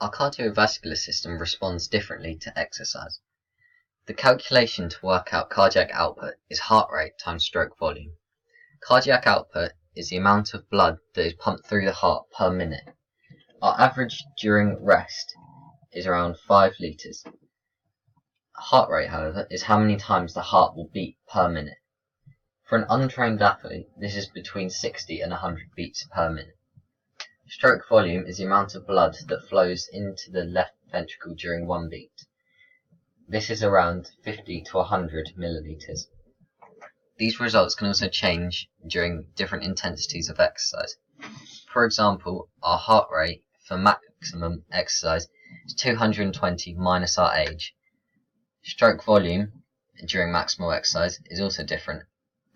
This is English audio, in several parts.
Our cardiovascular system responds differently to exercise. The calculation to work out cardiac output is heart rate times stroke volume. Cardiac output is the amount of blood that is pumped through the heart per minute. Our average during rest is around 5 litres. Heart rate, however, is how many times the heart will beat per minute. For an untrained athlete, this is between 60 and 100 beats per minute. Stroke volume is the amount of blood that flows into the left ventricle during one beat. This is around 50 to 100 millilitres. These results can also change during different intensities of exercise. For example, our heart rate for maximum exercise is 220 minus our age. Stroke volume during maximal exercise is also different,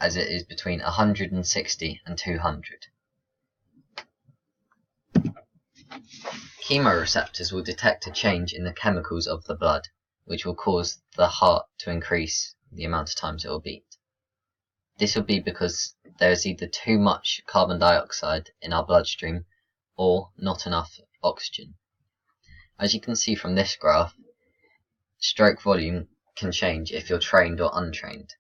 as it is between 160 and 200. Chemoreceptors will detect a change in the chemicals of the blood, which will cause the heart to increase the amount of times it will beat. This will be because there is either too much carbon dioxide in our bloodstream or not enough oxygen. As you can see from this graph, stroke volume can change if you're trained or untrained.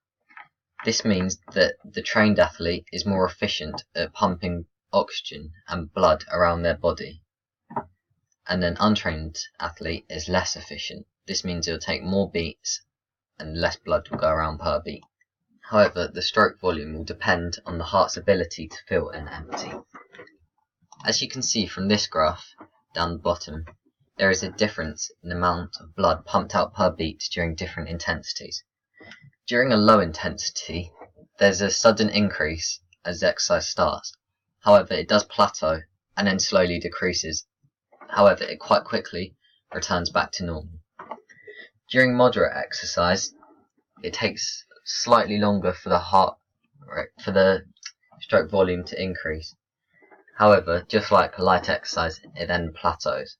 This means that the trained athlete is more efficient at pumping oxygen and blood around their body, and an untrained athlete is less efficient. This means it will take more beats and less blood will go around per beat. However, the stroke volume will depend on the heart's ability to fill and empty. As you can see from this graph down the bottom, there is a difference in the amount of blood pumped out per beat during different intensities. During a low intensity, there's a sudden increase as the exercise starts. However, it does plateau and then slowly decreases. However, it quite quickly returns back to normal. During moderate exercise, it takes slightly longer for the stroke volume to increase. However, just like light exercise, it then plateaus.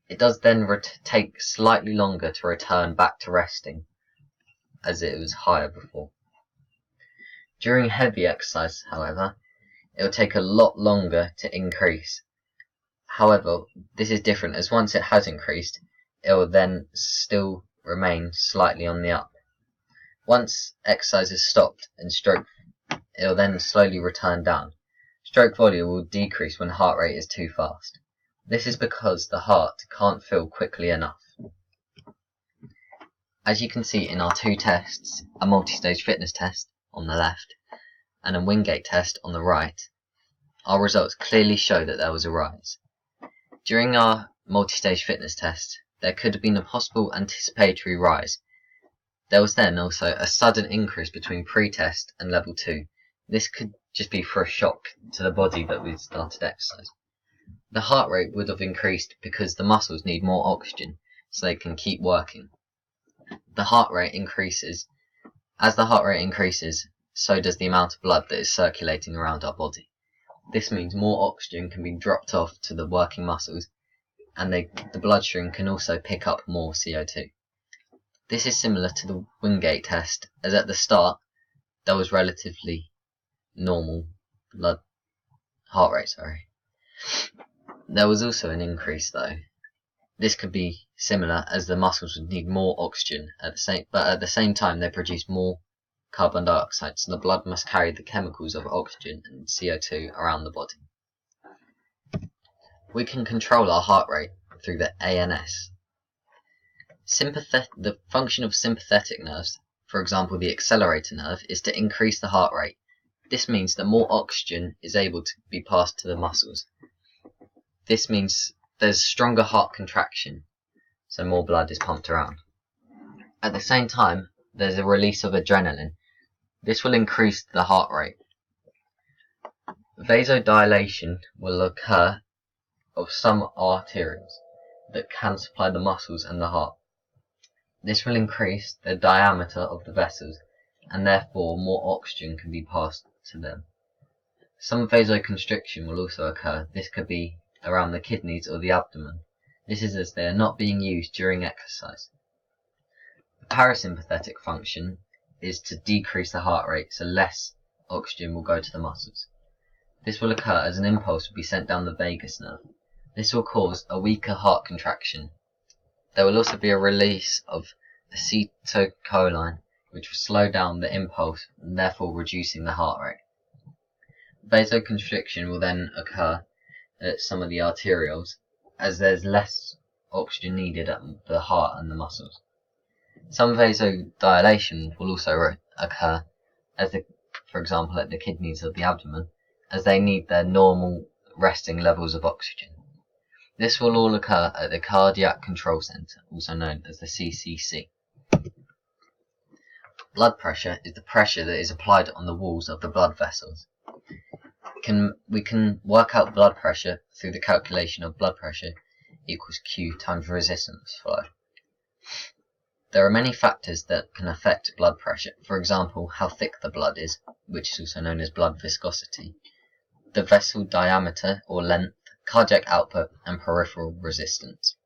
It does then take slightly longer to return back to resting, as it was higher before. During heavy exercise, however, it will take a lot longer to increase. However, this is different, as once it has increased, it will then still remain slightly on the up. Once exercise is stopped and it will then slowly return down. Stroke volume will decrease when heart rate is too fast. This is because the heart can't fill quickly enough. As you can see in our two tests, a multi-stage fitness test on the left and a Wingate test on the right, our results clearly show that there was a rise. During our multi-stage fitness test, there could have been a possible anticipatory rise. There was then also a sudden increase between pre-test and level 2. This could just be for a shock to the body that we've started exercise. The heart rate would have increased because the muscles need more oxygen so they can keep working. The heart rate increases. As the heart rate increases, so does the amount of blood that is circulating around our body. This means more oxygen can be dropped off to the working muscles, and the bloodstream can also pick up more CO2. This is similar to the Wingate test, as at the start there was relatively normal heart rate. There was also an increase though. This could be similar, as the muscles would need more oxygen but at the same time they produce more carbon dioxide, so the blood must carry the chemicals of oxygen and CO2 around the body. We can control our heart rate through the ANS. The function of sympathetic nerves, for example the accelerator nerve, is to increase the heart rate. This means that more oxygen is able to be passed to the muscles. This means there's stronger heart contraction, so more blood is pumped around. At the same time, there's a release of adrenaline. This will increase the heart rate. Vasodilation will occur of some arteries that can supply the muscles and the heart. This will increase the diameter of the vessels, and therefore more oxygen can be passed to them. Some vasoconstriction will also occur. This could be around the kidneys or the abdomen. This is as they are not being used during exercise. The parasympathetic function is to decrease the heart rate so less oxygen will go to the muscles. This will occur as an impulse will be sent down the vagus nerve. This will cause a weaker heart contraction. There will also be a release of acetylcholine, which will slow down the impulse and therefore reducing the heart rate. Vasoconstriction will then occur at some of the arterioles, as there's less oxygen needed at the heart and the muscles. Some vasodilation will also occur, for example at the kidneys of the abdomen, as they need their normal resting levels of oxygen. This will all occur at the Cardiac Control Center, also known as the CCC. Blood pressure is the pressure that is applied on the walls of the blood vessels. We can work out blood pressure through the calculation of blood pressure equals Q times resistance flow. There are many factors that can affect blood pressure, for example how thick the blood is, which is also known as blood viscosity, the vessel diameter or length, cardiac output, and peripheral resistance.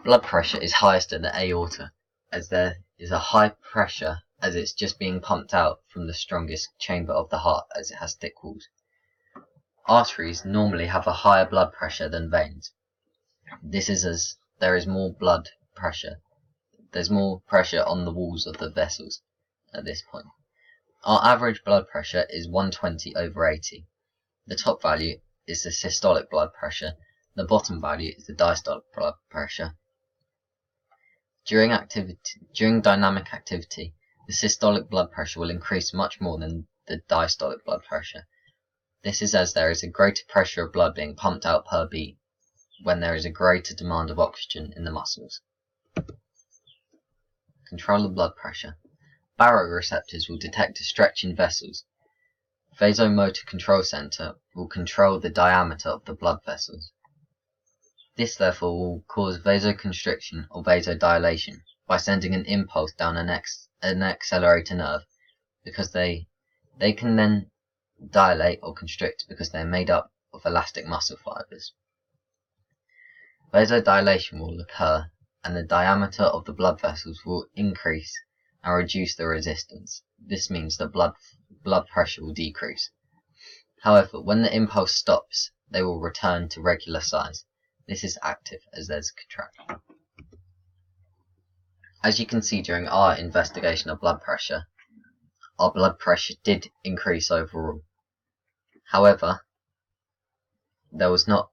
Blood pressure is highest at the aorta, as there is a high pressure as it's just being pumped out from the strongest chamber of the heart as it has thick walls. Arteries normally have a higher blood pressure than veins. This is as there is more blood pressure. There's more pressure on the walls of the vessels at this point. Our average blood pressure is 120/80. The top value is the systolic blood pressure. The bottom value is the diastolic blood pressure. During dynamic activity, the systolic blood pressure will increase much more than the diastolic blood pressure. This is as there is a greater pressure of blood being pumped out per beat when there is a greater demand of oxygen in the muscles. Control of blood pressure. Baroreceptors will detect a stretch in vessels. Vasomotor control center will control the diameter of the blood vessels. This therefore will cause vasoconstriction or vasodilation by sending an impulse down an accelerator nerve, because they can then dilate or constrict because they are made up of elastic muscle fibers. Vasodilation will occur and the diameter of the blood vessels will increase and reduce the resistance. This means that blood pressure will decrease. However, when the impulse stops, they will return to regular size. This is active as there's contraction. As you can see during our investigation of blood pressure, our blood pressure did increase overall. However, there was not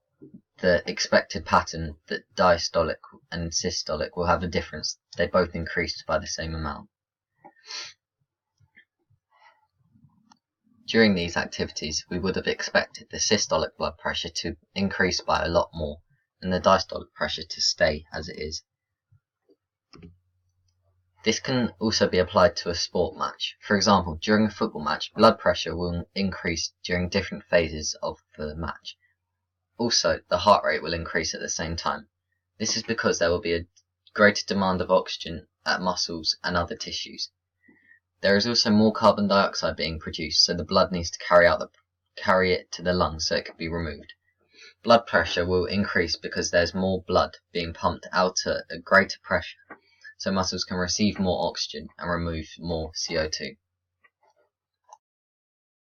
the expected pattern that diastolic and systolic will have a difference. They both increased by the same amount. During these activities, we would have expected the systolic blood pressure to increase by a lot more and the diastolic pressure to stay as it is. This can also be applied to a sport match. For example, during a football match, blood pressure will increase during different phases of the match. Also, the heart rate will increase at the same time. This is because there will be a greater demand of oxygen at muscles and other tissues. There is also more carbon dioxide being produced, so the blood needs to carry it to the lungs so it can be removed. Blood pressure will increase because there's more blood being pumped out at a greater pressure, so muscles can receive more oxygen and remove more CO2.